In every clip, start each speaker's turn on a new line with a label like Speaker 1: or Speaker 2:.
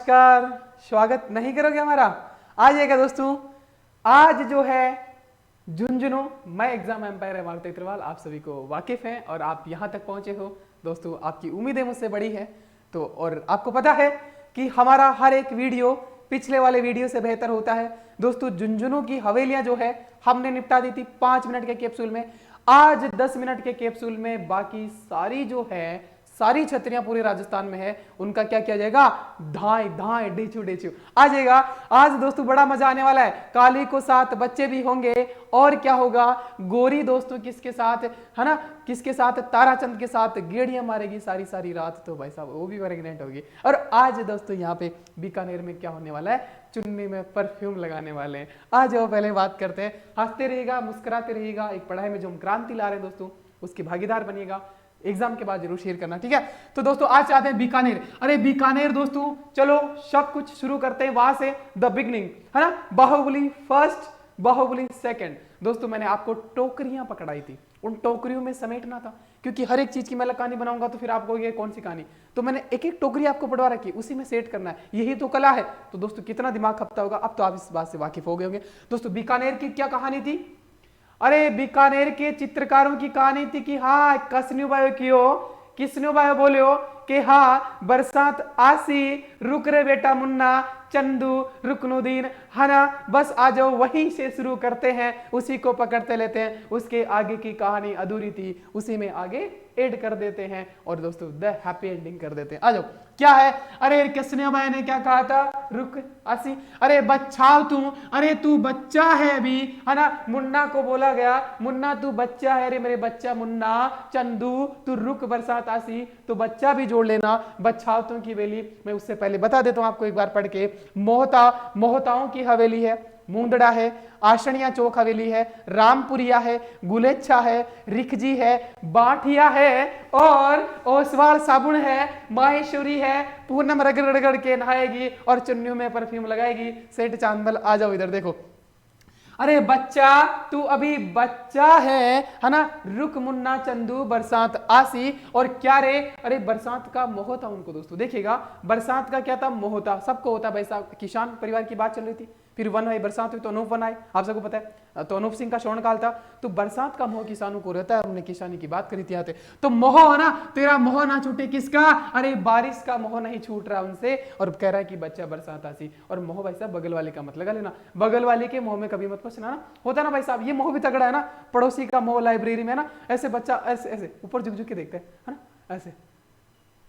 Speaker 1: नमस्कार। स्वागत नहीं करोगे हमारा? आ जाएगा दोस्तों। आज जो है झुंझुनू मैं एग्जाम एम्पायर है भारती अग्रवाल, आप सभी को वाकिफ हैं और आप यहां तक पहुंचे हो दोस्तों, आपकी उम्मीदें मुझसे बड़ी है। तो और आपको पता है कि हमारा हर एक वीडियो पिछले वाले वीडियो से बेहतर होता है दोस्तों। झुंझुनू की हवेलियां जो है हमने निपटा दी थी 5 मिनट के कैप्सूल में। आज 10 मिनट के कैप्सूल में बाकी सारी जो है सारी छतरियां पूरे राजस्थान में है, उनका क्या किया जाएगा? धाए धाए डेचू डेचू आ जाएगा। आज दोस्तों बड़ा मजा आने वाला है। काली को साथ बच्चे भी होंगे और क्या होगा, गोरी दोस्तों किसके साथ है ना, किसके साथ? ताराचंद के साथ गेड़ियां मारेगी सारी सारी रात, तो भाई साहब वो भी प्रेग्नेंट होगी। और आज दोस्तों यहाँ पे बीकानेर में क्या होने वाला है, चुन्नी में परफ्यूम लगाने वाले हैं। आ जाओ पहले बात करते हैं। हंसते रहिएगा, मुस्कुराते रहिएगा, एक पढ़ाई में जो हम क्रांति ला रहे हैं दोस्तों उसकी भागीदार बनिएगा। एग्जाम के बाद जरूर शेयर करना, ठीक है? तो दोस्तों आज चाहते हैं बीकानेर। अरे बीकानेर दोस्तों, चलो सब कुछ शुरू करते हैं वहां से, द बिगनिंग है ना। Baahubali first, Baahubali second. दोस्तों मैंने आपको टोकरियां पकड़ाई थी, उन टोकरियों में समेटना था, क्योंकि हर एक चीज की मैं कहानी बनाऊंगा तो फिर आपको ये कौन सी कहानी। तो मैंने एक एक टोकरी आपको पढ़वा रखी, उसी में सेट करना है, यही तो कला है। तो दोस्तों कितना दिमाग खपता होगा, अब तो आप इस बात से वाकिफ हो गए होंगे। दोस्तों बीकानेर की क्या कहानी थी? अरे बीकानेर के चित्रकारों की कहानी थी कि हाँ कसन्युबायो कियो, किसन्युबायो बोलियो कि हाँ बरसात आसी, रुक रे बेटा मुन्ना, चंदू रुकनुद्दीन है ना। बस आ जाओ वहीं से शुरू करते हैं, उसी को पकड़ते लेते हैं। उसके आगे की कहानी अधूरी थी, उसी में आगे ऐड कर देते हैं और दोस्तों द हैप्पी एंडिंग कर देते हैं। आ जाओ क्या है? अरे कसन्याबाई ने क्या कहा था? रुक आसी, अरे बच्चा तू, अरे तू बच्चा है अभी है ना। मुन्ना को बोला गया, मुन्ना तू बच्चा है, अरे मेरे बच्चा मुन्ना, चंदू तू रुक बरसात आसी, तो बच्चा भी जोड़ लेना। बच्छावतों की वेली, मैं उससे पहले बता देता हूं आपको एक बार पढ़ के। मोहता, मोहताओं की हवेली है, मुंदड़ा है, आशनिया चौक हवेली है, रामपुरिया है, गुलेच्छा है, रिखजी है, बाठिया है और ओसवाल साबुन है, माहेश्वरी है, पूनम रगड़ रगड़ के नहाएगी और चुन्नियों में परफ्यूम लगाएगी। सेठ चांदल आ जाओ इधर देखो। अरे बच्चा तू अभी बच्चा है ना, रुक मुन्ना चंदू बरसात आसी। और क्या रे? अरे बरसात का मोह था उनको दोस्तों, देखिएगा बरसात का क्या था, मोह था, सबको होता भाई साहब। किसान परिवार की बात चल रही थी, फिर वन आई बरसात हुई तो अनूप वन आए, आप सबको पता है। तो अनूप सिंह का स्वर्ण काल था, तो बरसात का मोह किसानों को रहता है। हमने किसानी की बात करी थी यहाँ पे, तो मोह है ना, तेरा मोह ना छूटे किसका? अरे बारिश का मोह नहीं छूट रहा उनसे, और कह रहा है कि बच्चा बरसात आसी। और मोह भाई साहब बगल वाले का मत लगा लेना, बगल वाले के मोह में कभी मत फंसना ना। होता ना भाई साहब, ये मोह भी तगड़ा है ना, पड़ोसी का मोह लाइब्रेरी में ना, ऐसे बच्चा ऐसे ऐसे ऊपर झुक झुक के देखते हैं ना ऐसे,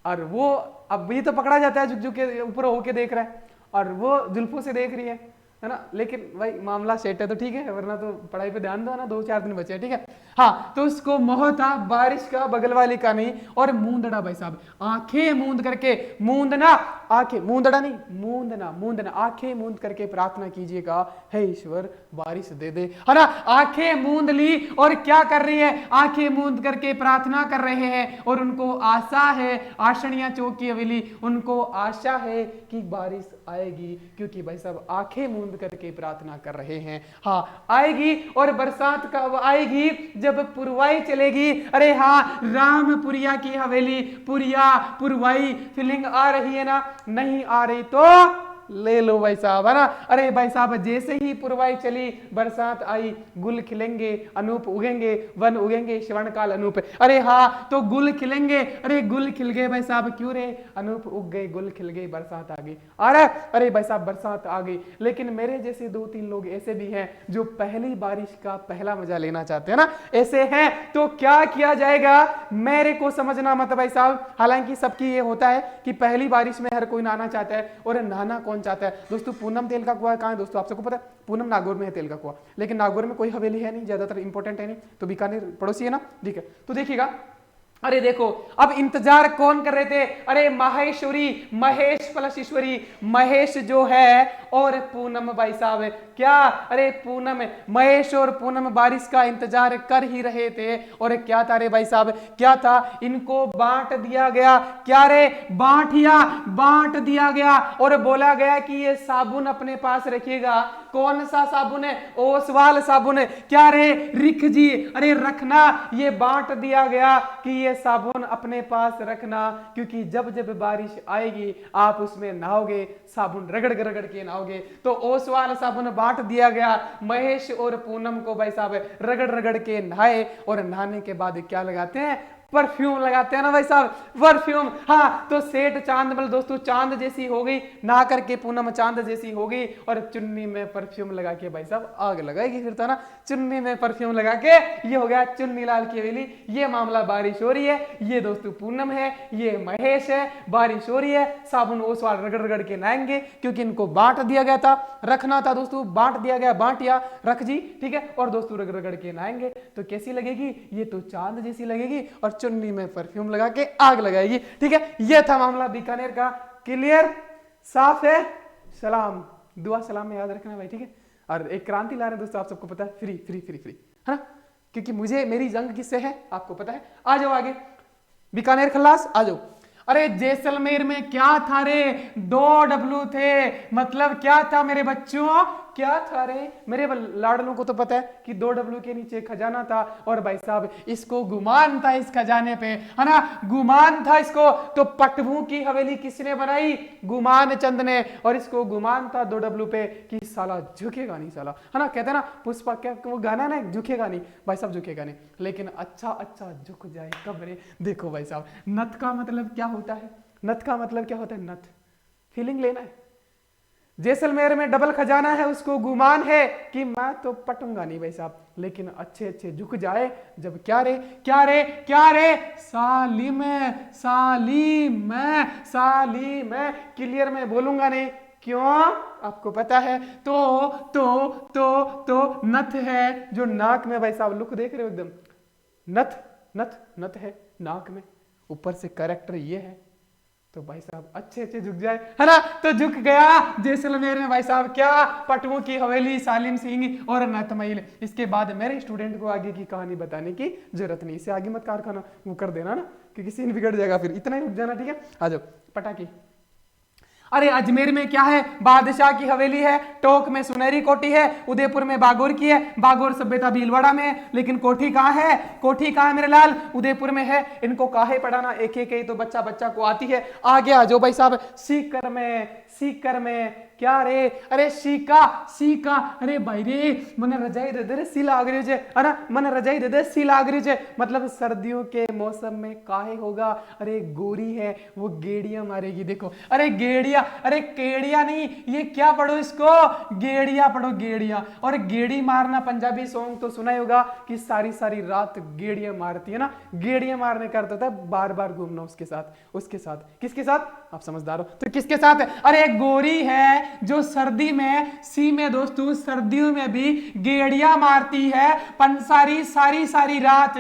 Speaker 1: और वो अब ये तो पकड़ा जाता है झुक झुक के ऊपर होके देख रहा है और वो जुल्फों से देख रही है ना। लेकिन भाई मामला सेट है तो ठीक है, वरना तो पढ़ाई पे ध्यान दो ना, 2-4 दिन बचे हैं, ठीक है। हाँ तो उसको मोह था बारिश का, बगल वाली का नहीं। और मूंदड़ा भाई साहब, आंखें मूंद करके, मूंदना आंखें, मूंदड़ा नहीं मूंदना, मूंदना आंखें मूंद करके प्रार्थना कीजिएगा, हे ईश्वर बारिश दे दे, है ना। आंखें मूंद ली और क्या कर रही है? आंखें मूंद करके प्रार्थना कर रहे हैं और उनको आशा है, आशनिया चौक की हवेली, उनको आशा है कि बारिश आएगी, क्योंकि भाई साहब आंखें मूंद करके प्रार्थना कर रहे हैं। हाँ आएगी, और बरसात कब आएगी? जब पुरवाई चलेगी। अरे हाँ रामपुरिया की हवेली, पुरिया पुरवाई फीलिंग आ रही है ना? नहीं आ रही तो ले लो भाई साहब, है ना। अरे भाई साहब जैसे ही पुरवाई चली, बरसात आई, गुल खिलेंगे, अनूप उगेंगे, वन उगेंगे, श्रवणकाल अनूप। अरे हाँ तो गुल खिलेंगे, अरे गुल खिल गए भाई साहब, क्यों रे? अनूप उग गए, गुल खिल गई, बरसात आ गई। अरे भाई साहब बरसात आ गई। लेकिन मेरे जैसे 2-3 लोग ऐसे भी हैं जो पहली बारिश का पहला मजा लेना चाहते हैं ना, ऐसे हैं। तो क्या किया जाएगा मेरे को समझना मत भाई साहब। हालांकि सबकी ये होता है कि पहली बारिश में हर कोई नहाना चाहता है, और नहाना कौन चाहता है दोस्तों? पूनम तेल का कुआं कहां है दोस्तों? आप सबको पता है पूनम नागौर में है तेल का कुआं, लेकिन नागौर में कोई हवेली है नहीं, ज्यादातर इंपॉर्टेंट है नहीं, तो बीकानेर पड़ोसी है ना, ठीक है। तो देखिएगा, अरे देखो अब इंतजार कौन कर रहे थे? अरे माहेश्वरी, महेश प्लस ईश्वरी, महेश जो है और पूनम भाई साहब, क्या? अरे पूनम, महेश और पूनम बारिश का इंतजार कर ही रहे थे। और क्या था रे भाई साहब, क्या था? इनको बांट दिया गया। क्या रे? बांटिया, बांट दिया गया और बोला गया कि ये साबुन अपने पास रखिएगा। कौन सा साबुन है? ओसवाल साबुन है। क्या रे? रिखजी, अरे रखना। ये बांट दिया गया कि ये इसलिए साबुन अपने पास रखना, क्योंकि जब जब बारिश आएगी आप उसमें नहाओगे, साबुन रगड़ रगड़ के नहाओगे। तो ओसवाल साबुन बांट दिया गया, महेश और पूनम को भाई साहब रगड़ रगड़ के नहाए, और नहाने के बाद क्या लगाते हैं, परफ्यूम लगाते हैं ना भाई साहब, परफ्यूम। हाँ, तो सेठ चांदमल दोस्तों चांद जैसी हो गई, नहा करके पूनम चांद जैसी हो गई, और चुन्नी में परफ्यूम लगा के भाई साहब आग लगाएगी फिर तो ना, चुन्नी में परफ्यूम लगा के, ये हो गया चुन्नी लाल की हवेली। ये मामला बारिश हो रही है, ये दोस्तों पूनम है, ये महेश है, बारिश हो रही है, साबुन ओसवाल रगड़ रगड़ के नहाएंगे, क्योंकि इनको बांट दिया गया था, रखना था दोस्तों, बांट दिया गया, बांटिया रख जी, ठीक है। और दोस्तों रगड़ रगड़ के नहाएंगे तो कैसी लगेगी, ये तो चांद जैसी लगेगी, और चुन्नी में परफ्यूम लगा के आग लगाएगी, ठीक है। ये था मामला बीकानेर का। क्लियर, साफ है। सलाम, दुआ सलाम में याद रखना भाई, ठीक है। और एक क्रांति ला रहे हैं दोस्तों, आप सबको पता है, फ्री फ्री फ्री फ्री, है ना, क्योंकि मुझे मेरी जंग किससे है आपको पता है। आ जाओ आगे, बीकानेर खल्लास आ जाओ। अरे जैसलमेर में क्या था रे, 2 डब्लू थे, मतलब क्या था मेरे बच्चों, क्या था रे मेरे लाडलों को तो पता है कि 2 डब्लू के नीचे खजाना था, और भाई साहब इसको गुमान था इस खजाने पे, है ना, गुमान था इसको। तो पटभू की हवेली किसने बनाई, गुमान चंद ने, और इसको गुमान था 2 डब्लू पे कि साला झुकेगा नहीं साला, है ना, कहते हैं ना पुष्पा, क्या वो गाना ना, झुकेगा नहीं भाई साहब, झुकेगा नहीं, लेकिन अच्छा अच्छा झुक जाए कब रे। देखो भाई साहब, नथ का मतलब क्या होता है, नथ का मतलब क्या होता है, नथ फीलिंग लेना है। जैसलमेर में डबल खजाना है, उसको गुमान है कि मैं तो पटूंगा नहीं भाई साहब, लेकिन अच्छे अच्छे झुक जाए जब, क्या रे क्या रे क्या रे, सालिम सालिम सालिम, क्लियर में बोलूंगा नहीं, क्यों आपको पता है। तो नथ है जो नाक में, भाई साहब लुक देख रहे हो एकदम, नथ नथ नथ है नाक में, ऊपर से कैरेक्टर ये है, तो भाई साहब अच्छे अच्छे झुक जाए, है ना, तो झुक गया जैसलमेर में भाई साहब, क्या पटवों की हवेली, सालिम सिंह और नथमैल। इसके बाद मेरे स्टूडेंट को आगे की कहानी बताने की जरूरत नहीं, इससे आगे मत कारखाना वो कर देना ना, क्योंकि सीन बिगड़ जाएगा फिर, इतना ही रुक जाना, ठीक है। आ जाओ पटाखी। अरे अजमेर में क्या है, बादशाह की हवेली है, टोक में सुनहरी कोठी है, उदयपुर में बागोर की है, बागोर सभ्यता भीलवाड़ा में है, लेकिन कोठी कहाँ है, कोठी कहाँ है मेरे लाल, उदयपुर में है। इनको काहे पढ़ाना, एक एक ही तो बच्चा बच्चा को आती है। आ गया जो भाई साहब सीकर में क्या रे, अरे सीका सीका, अरे भाई रे मन रजाई दे दे सी लाग रही है ना, मन रजाई दे दे सी लाग रही है, मतलब सर्दियों के मौसम में काहे होगा, अरे गोरी है वो गेड़िया मारेगी, देखो अरे गेड़िया, अरे केड़िया नहीं, ये क्या पढ़ो इसको, गेड़िया पढ़ो, गेड़िया। और गेड़ी मारना पंजाबी सॉन्ग तो सुना ही होगा कि सारी सारी रात गेड़िया मारती है ना, गेड़िया मारने का अर्थ होता है बार बार घूमना उसके साथ, उसके साथ किसके साथ, आप समझदार हो तो किसके साथ है, अरे गोरी है जो सर्दी में, सी में दोस्तों सर्दियों में भी गेड़िया मारती है, पंसारी सारी सारी रात,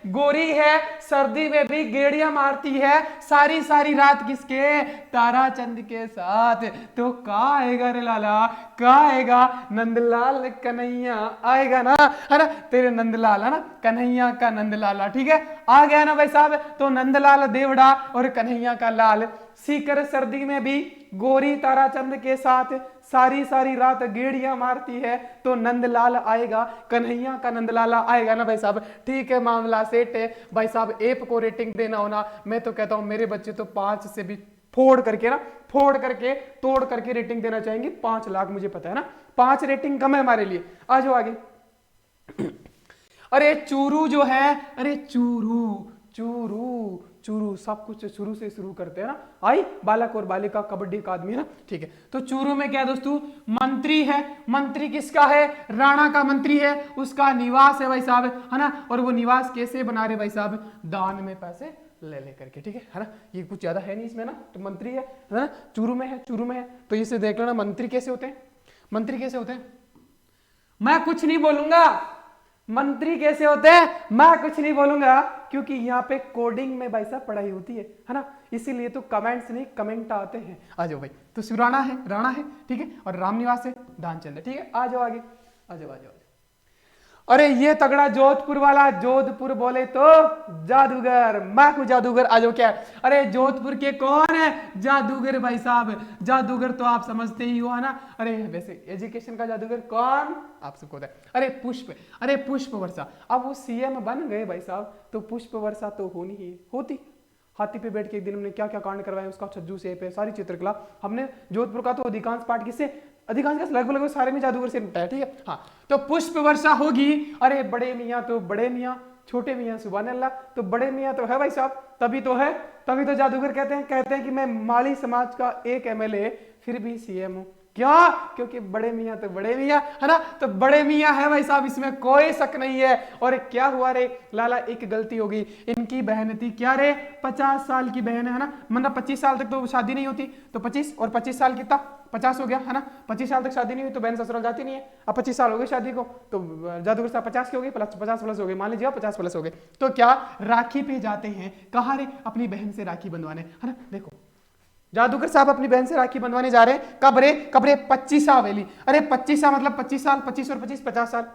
Speaker 1: गोरी है सर्दी में भी गेड़िया मारती है सारी सारी रात, किसके, ताराचंद के साथ। तो का आएगा रे लाला, का आएगा, नंदलाल कन्हैया आएगा ना, है ना, तेरे नंदलाल, है ना, कन्हैया का नंदलाला, ठीक है, आ गया ना भाई साहब। तो नंदलाल देवड़ा और कन्हैया का लाल, सीकर सर्दी में भी गोरी ताराचंद के साथ सारी सारी रात गेड़िया मारती है, तो नंदलाल आएगा, कन्हैया का नंदलाला आएगा ना भाई साहब, ठीक है, मामला सेट है भाई साहब। एप को रेटिंग देना होना, मैं तो कहता हूं मेरे बच्चे तो 5 से भी फोड़ करके ना, फोड़ करके तोड़ करके रेटिंग देना चाहेंगे, 5 लाख मुझे पता है ना, 5 रेटिंग कम है हमारे लिए। आ जाओ आगे। अरे चूरू जो है, अरे चूरू चूरू चूरू, सब कुछ शुरू से शुरू करते हैं ना, आई बालक और बालिका कबड्डी का आदमी है ना, ठीक है। तो चूरू में क्या दोस्तों, मंत्री है, मंत्री किसका है, राणा का मंत्री है, उसका निवास है भाई साहब, है ना, और वो निवास कैसे बना रहे भाई साहब, दान में पैसे ले ले करके, ठीक है ना, ये कुछ ज्यादा है नहीं इसमें ना, तो मंत्री है ना, चूरू में है, चूरू में है, तो इसे देख लेना मंत्री कैसे होते हैं, मंत्री कैसे होते हैं, मैं कुछ नहीं बोलूंगा, मंत्री कैसे होते हैं मैं कुछ नहीं बोलूंगा, क्योंकि यहाँ पे कोडिंग में भाई साहब पढ़ाई होती है ना, इसीलिए तो कमेंट्स नहीं कमेंट आते हैं। आ जाओ भाई, तो शिवराणा है, राणा है, ठीक है, और रामनिवास है, ध्यानचंद है, ठीक है। आ जाओ आगे, आ जाओ आ जाओ। अरे ये तगड़ा जोधपुर वाला, जोधपुर बोले तो जादूगर, मैं हूं जादूगर, आ जाओ क्या। अरे जोधपुर के कौन है? जादूगर भाई साहब, जादूगर तो आप समझते ही हो है ना। अरे वैसे एजुकेशन का जादूगर कौन, आप सबको होता है। अरे पुष्प, अरे पुष्प वर्षा, अब वो सीएम बन गए भाई साहब, तो पुष्प वर्षा तो होनी ही होती। हाथी पे बैठ के एक दिन हमने क्या क्या कांड करवाए, उसका छज्जू से पे सारी चित्रकला हमने। जोधपुर का तो अधिकांश पार्ट किससे, अधिकांश का लगभग सारे में जादूगर से निपटा है, ठीक है। हाँ, तो पुष्प वर्षा होगी। अरे बड़े मियाँ तो बड़े मियाँ, छोटे मियाँ सुभान अल्लाह, तो बड़े मियाँ तो है भाई साहब, तभी तो है, तभी तो जादूगर कहते हैं कि मैं माली समाज का एक एमएलए फिर भी सीएम हूं। क्यों? क्योंकि बड़े मियाँ तो बड़े मियाँ है ना, तो बड़े मियाँ है भाई साहब, इसमें कोई शक नहीं है। और क्या हुआ रे लाला, एक गलती होगी, इनकी बहन थी क्या रे, 50 साल की बहन है ना, मतलब 25 साल तक तो शादी नहीं होती, तो 25 और 25 साल कितना, 50 हो गया है ना। 25 साल तक शादी नहीं हुई तो बहन ससुराल जाती नहीं है। अब 25 साल हो गए शादी को, तो जादूगर साहब 50 की हो गई, 50 प्लस हो गई, मान लीजिए 50 प्लस हो गए, तो क्या राखी पे जाते हैं, कहाँ रे, अपनी बहन से राखी बंधवाने, है ना। देखो जादूगर साहब अपनी बहन से राखी बंधवाने जा रहे हैं, कब रे, कब रे, 25 हवेली। अरे 25 मतलब 25 साल, 25 और 25 50 साल,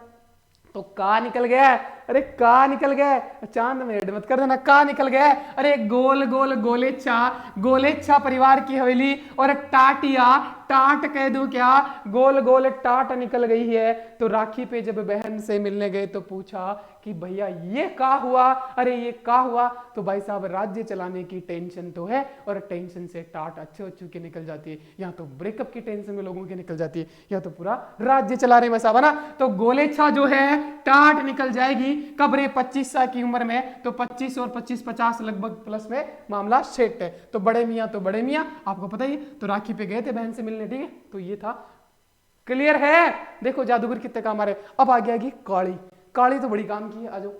Speaker 1: तो का निकल गया है, अरे का निकल गया है, चांद में ऐड मत कर देना, का निकल गया है। अरे गोल गोल गोलेच्छा परिवार की हवेली, और टाटिया, टाट कह दूं क्या, गोल गोल टाट निकल गई है। तो राखी पे जब बहन से मिलने गए तो पूछा कि भैया ये का हुआ, अरे ये का हुआ, तो भाई साहब राज्य चलाने की टेंशन तो है, और टेंशन से टाट अच्छे के निकल जाती है, यहाँ तो ब्रेकअप की टेंशन में लोगों की निकल जाती है, यहाँ तो पूरा राज्य चला रहे भाई साहब है ना। तो गोलेच्छा जो है टाट निकल जाएगी कब रे, 25 साल की उम्र में, तो 25 और 25 50 लगभग प्लस में मामला सेट है। तो बड़े मियाँ तो बड़े मियाँ, आपको पता ही, तो राखी पे गए थे बहन से मिलने, ठीक है, तो ये था, क्लियर है। देखो जादूगर कितने काम आ रहे। अब आ गया काली, काली तो बड़ी काम की है, आ जाओ।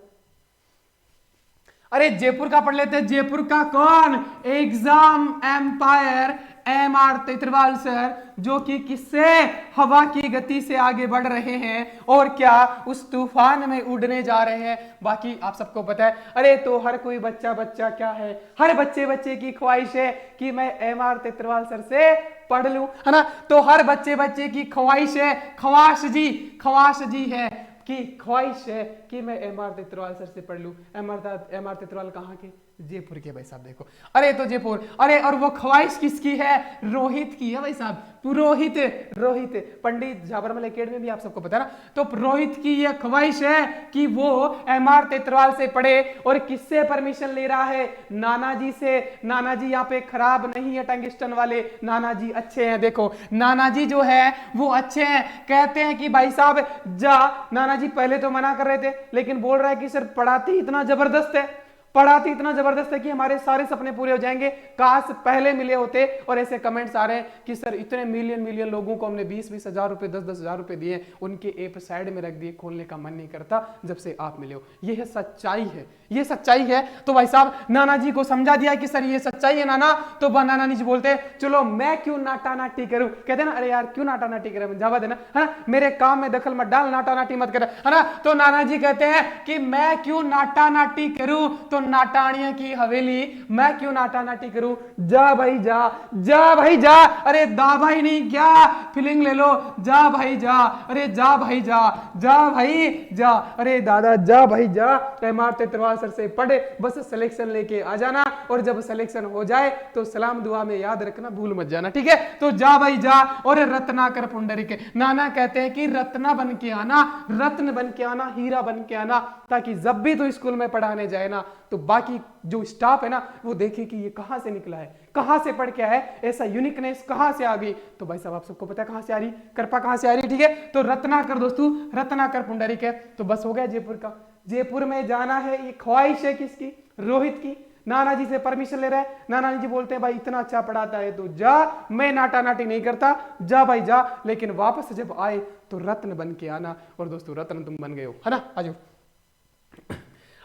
Speaker 1: अरे जयपुर का पढ़ लेते हैं, जयपुर का कौन, exam empire MR Tetarwal sir, जो कि किससे, हवा की गति से आगे बढ़ रहे हैं, और क्या उस तूफान में उड़ने जा रहे हैं। बाकी आप सबको पता है। अरे तो हर कोई बच्चा क्या है, हर बच्चे की ख्वाहिश है कि मैं MR तेतरवाल सर से पढ़ लूं, है ना। तो हर बच्चे की ख्वाहिश है, खवाश जी है कि ख्वाहिश है कि मैं MR तेतरवाल सर से पढ़ लूं। MR तेतरवाल कहाँ के, जयपुर के भाई साहब। देखो अरे तो जयपुर, अरे और वो ख्वाहिश किसकी है, रोहित की है भाई साहब, रोहित पंडित झाबरमल एकेडमी भी आप सबको पता है ना। तो रोहित की ये ख्वाहिश है कि वो MR तेतरवाल से पढ़े, और किससे परमिशन ले रहा है, नाना जी से। नाना जी यहाँ पे खराब नहीं है, टंगिस्टन वाले नाना जी अच्छे हैं। देखो नाना जी जो है वो अच्छे हैं, कहते हैं कि भाई साहब जा। नाना जी पहले तो मना कर रहे थे, लेकिन बोल रहा है कि सर पढ़ाती इतना जबरदस्त है, पढ़ाती इतना जबरदस्त है कि हमारे सारे सपने पूरे हो जाएंगे, काश पहले मिले होते। और ऐसे कमेंट्स आ रहे हैं कि सर इतने मिलियन लोगों को हमने 20 हजार रुपए 10 हजार रुपए दिए, उनके ऐप साइड में रख दिए, खोलने का मन नहीं करता जब से आप मिले हो। ये है सच्चाई है, ये सच्चाई है। तो भाई साहब नाना जी को समझा दिया कि सर ये सच्चाई है नाना। तो नाना जी बोलते चलो मैं क्यों नाटा नाटी करूं, कहते ना अरे यार क्यों नाटा नाटी करे, जावा देना है ना, मेरे काम में दखल मत डाल, नाटा नाटी मत कर, है ना। तो नाना जी कहते हैं कि मैं क्यों नाटा नाटी करूं, तो नाटानिया की हवेली, मैं क्यों नाटा नाटी करूं, जा भाई जा, अरे दा भाई नहीं क्या फीलिंग ले लो, जा भाई जा, अरे जा भाई जा, अरे दादा जा भाई जा, MR तेतरवाल सर से पढ़े, बस सिलेक्शन लेके आ जाना, और जब सिलेक्शन हो जाए तो सलाम दुआ में याद रखना, भूल मत जाना, ठीक है। तो जा भाई जा, और रत्नाकर पुंडरीक, नाना कहते हैं कि रत्न बन के आना, हीरा बन के आना, ताकि जब भी तो स्कूल में पढ़ाने जाए ना, तो बाकी जो स्टाफ है ना वो देखे कि ये कहां से निकला है, कहां से पढ़ के आया है, ऐसा यूनिकनेस कहां से आ गई। तो भाई साहब आप सबको पता है कहां से आ रही, कृपा कहां से आ रही, ठीक है। तो रत्नाकर दोस्तों, रत्नाकर पुंडरीक है। तो बस हो गया जयपुर का, जयपुर में जाना है, ये ख्वाहिश है किसकी, रोहित की। नाना जी से परमिशन ले रहा है, नाना जी बोलते हैं भाई इतना अच्छा पढ़ाता है तो जा, मैं नाटा नाटी नहीं करता, जा भाई जा, लेकिन वापस जब आए तो रत्न बन के आना। और दोस्तों रत्न तुम बन गए हो, है ना, आ जाओ।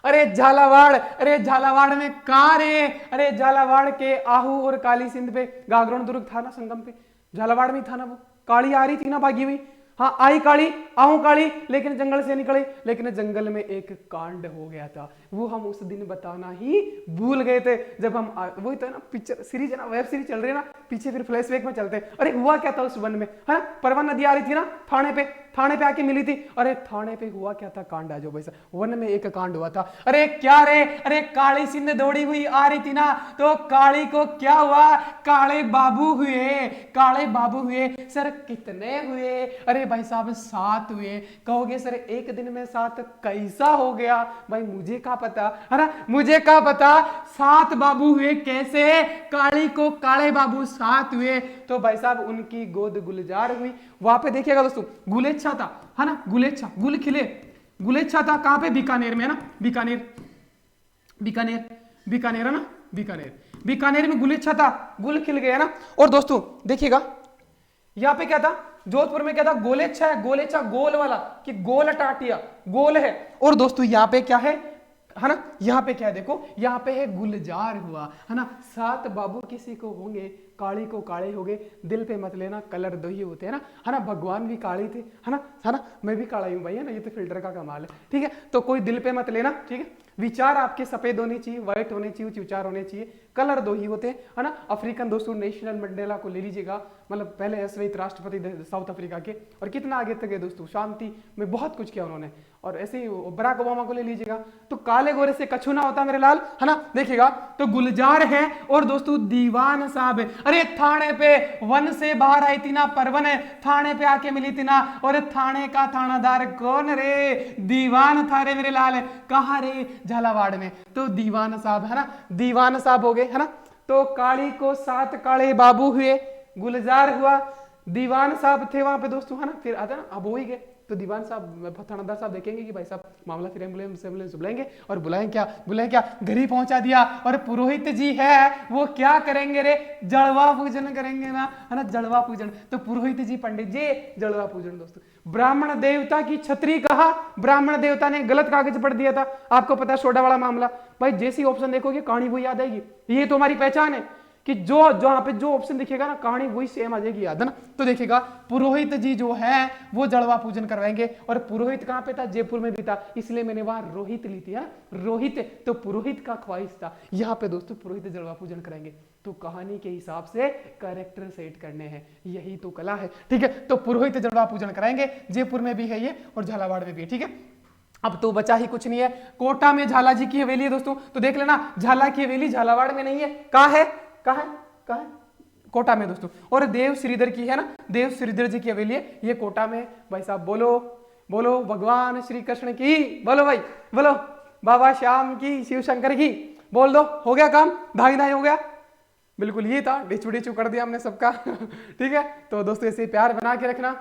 Speaker 1: अरे झालावाड़ में कहां रे, अरे झालावाड़ के आहू और काली सिंध पे गागरोन दुर्ग था ना, संगम पे, झालावाड़ में था ना वो, काली आ रही थी ना भागी हुई, हाँ आई काली, आऊं काली, लेकिन जंगल से निकले, लेकिन जंगल में एक कांड हो गया था, वो हम उस दिन बताना ही भूल गए थे। जब हम वही तो है ना, पिक्चर सीरीज है ना, वेब सीरीज चल रही है ना, पीछे फिर फ्लैशबैक में चलते हैं। अरे हुआ क्या था उस वन में, है ना, परवन नदी आ रही थी ना थाने पे, थाने पे आके मिली थी। अरे थाने पे हुआ क्या था कांड, जो भाई साहब वन में एक कांड हुआ था। अरे क्या रे, अरे काली सिंध दौड़ी हुई आ रही थी ना, तो काली को क्या हुआ, काले बाबू हुए, काले बाबू हुए। सर कितने हुए, अरे भाई साहब 7 हुए। कहोगे सर एक दिन में 7 कैसा हो गया, भाई मुझे क्या पता, है ना, मुझे क्या पता 7 बाबू हुए कैसे, काली को काले बाबू 7 हुए। तो भाई साहब उनकी गोद गुलजार हुई। वहां पे देखिएगा दोस्तों गुलेच्छा था, है ना, गुलेच्छा, गुल खिले, गुलेच्छा था कहां पे, बीकानेर में, है ना, बीकानेर, बीकानेर, बीकानेर है ना, बीकानेर, बीकानेर में गुलेच्छा था, गुल खिल गया ना। और दोस्तों देखिएगा यहां पे क्या था, जोधपुर में क्या था, गोलेच्छा है, गोलेच्छा गोल वाला, कि गोल टाटिया, गोल है। और दोस्तों यहां पे क्या है ना, यहाँ पे क्या है देखो, यहाँ पे है गुलजार हुआ, है ना। 7 बाबू किसी को होंगे, काली को काले हो गए, दिल पे मत लेना, कलर 2 ही होते हैं ना, है ना, भगवान भी काले थे, है ना, मैं भी काला ही हूं भाई, है ना, ये तो फिल्टर का कमाल है, ठीक है। तो कोई दिल पे मत लेना, ठीक है। विचार आपके सफेद होने चाहिए, व्हाइट होने चाहिए, विचार होने चाहिए, कलर 2 ही होते हैं, है ना। अफ्रीकन दोस्तों नेशनल मंडेला को ले लीजिएगा, मतलब पहले श्वेत राष्ट्रपति साउथ अफ्रीका के, और कितना आगे तक है दोस्तों, शांति में बहुत कुछ किया उन्होंने। और ऐसे ही बराक ओबामा को ले लीजिएगा, तो काले गोरे से कछु ना होता मेरे लाल, है ना। देखिएगा तो गुलजार है, और दोस्तों दीवान साहब है। अरे थाने पे वन से बाहर आई थी ना परवन, थाने पे आके मिली थी ना, और थाने का थानादार कौन रे, दीवान था रे मेरे लाल। कहा रे, झालावाड़ में। तो दीवान साहब, है ना, दीवान साहब हो गए, है ना। तो काली को 7 काले बाबू हुए, गुलजार हुआ, दीवान साहब थे वहां पे दोस्तों, है ना। फिर आता ना अब हो ही गए, तो दीवान साहब थानादार साहब देखेंगे कि भाई साहब मामला, फिर एम्बुलेंस बुलाएंगे, और बुलाएं क्या, घर ही पहुंचा दिया। और पुरोहित जी है वो क्या करेंगे रे, जड़वा पूजन करेंगे ना, है ना, जड़वा पूजन। तो पुरोहित जी, पंडित जी जड़वा पूजन दोस्तों। ब्राह्मण देवता की छतरी कहा, ब्राह्मण देवता ने गलत कागज पढ़ दिया था, आपको पता है सोडा वाला मामला। भाई जैसी ऑप्शन देखोगे कहानी वही याद आएगी, ये तो हमारी पहचान है कि जो जहां पे जो ऑप्शन दिखेगा ना, कहानी वही सेम आ जाएगी, याद है ना। तो देखिएगा पुरोहित जी जो है वो जड़वा पूजन करवाएंगे। और पुरोहित कहां पे था, जयपुर में भी था, इसलिए मैंने वहां रोहित ली थी, रोहित, तो पुरोहित का ख्वाहिश था। यहाँ पे दोस्तों पुरोहित जड़वा पूजन करेंगे, तो कहानी के हिसाब से कैरेक्टर सेट करने हैं, यही तो कला है, ठीक है। तो पुरोहित जड़वा पूजन कराएंगे, जयपुर में भी है ये, और झालावाड़ में भी है, ठीक है। अब तो बचा ही कुछ नहीं है, कोटा में झाला जी की हवेली है दोस्तों, तो देख लेना, झाला की हवेली झालावाड़ में नहीं है, कहां है, कहां है, कोटा में दोस्तों। और देव श्रीधर की है ना, देव श्रीधर जी की हवेली है, ये कोटा में। भाई साहब बोलो बोलो भगवान श्री कृष्ण की, बोलो भाई, बोलो बाबा श्याम की, शिव शंकर की, बोल दो, हो गया काम, धाई धाई हो गया। बिल्कुल ये था, डिचू डिचू कर दिया हमने सबका ठीक है। तो दोस्तों ऐसे प्यार बना के रखना,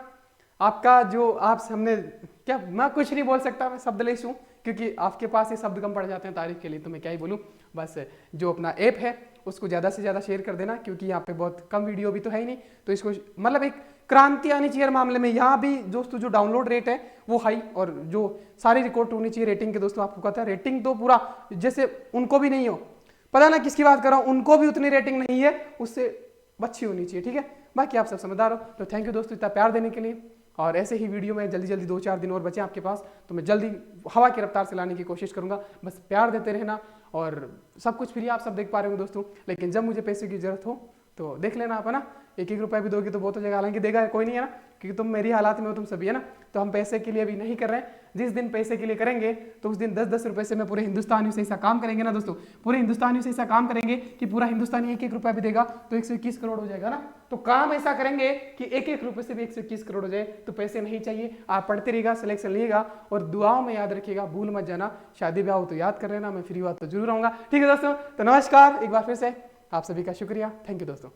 Speaker 1: आपका जो आप हमने क्या, मैं कुछ नहीं बोल सकता, मैं शब्दलेस हूं, क्योंकि आपके पास ये शब्द कम पड़ जाते हैं तारीफ के लिए, तो मैं क्या ही बोलूं। बस जो अपना ऐप है उसको ज़्यादा से ज़्यादा शेयर कर देना, क्योंकि यहाँ पे बहुत कम वीडियो भी तो है ही नहीं, तो इसको मतलब एक क्रांति आनी चाहिए मामले में। यहाँ भी दोस्तों जो डाउनलोड रेट है वो हाई, और जो सारी रिकॉर्ड होनी चाहिए रेटिंग के दोस्तों। आपको पता है रेटिंग तो पूरा, जैसे उनको भी नहीं हो, पता ना किसकी बात कर रहा हूँ, उनको भी उतनी रेटिंग नहीं है, उससे अच्छी होनी चाहिए, ठीक है। बाकी आप सब समझदार हो। तो थैंक यू दोस्तों इतना प्यार देने के लिए, और ऐसे ही वीडियो में जल्दी जल्दी 2-4 दिन और बचे आपके पास, तो मैं जल्दी हवा की रफ्तार से लाने की कोशिश करूंगा। बस प्यार देते रहना, और सब कुछ फ्री आप सब देख पा रहे हो दोस्तों। लेकिन जब मुझे पैसे की जरूरत हो तो देख लेना आप, है ना। 1-1 रुपया भी दोगे तो बहुत हो जाएगा, हालांकि देगा कोई नहीं, है ना, क्योंकि तुम मेरी हालात में हो, तुम सभी, है ना। तो हम पैसे के लिए अभी नहीं कर रहे हैं, जिस दिन पैसे के लिए करेंगे तो उस दिन 10-10 रुपए से मैं पूरे हिंदुस्तानियों से ऐसा काम करेंगे ना दोस्तों, पूरे हिंदुस्तानियों से ऐसा काम करेंगे कि पूरा हिंदुस्तानी 1-1 रुपया भी देगा तो 121 करोड़ हो जाएगा ना। तो काम ऐसा करेंगे कि 1-1 रुपए से भी 121 करोड़ हो जाए। तो पैसे नहीं चाहिए, आप पढ़ते रहिएगा, सिलेक्शन लिएगा, और दुआओं में याद रखिएगा, भूल मत जाना। शादी ब्याह हो तो याद कर लेना, मैं फ्री हुआ तो जरूर आऊंगा, ठीक है दोस्तों। तो नमस्कार, एक बार फिर से आप सभी का शुक्रिया, थैंक यू दोस्तों।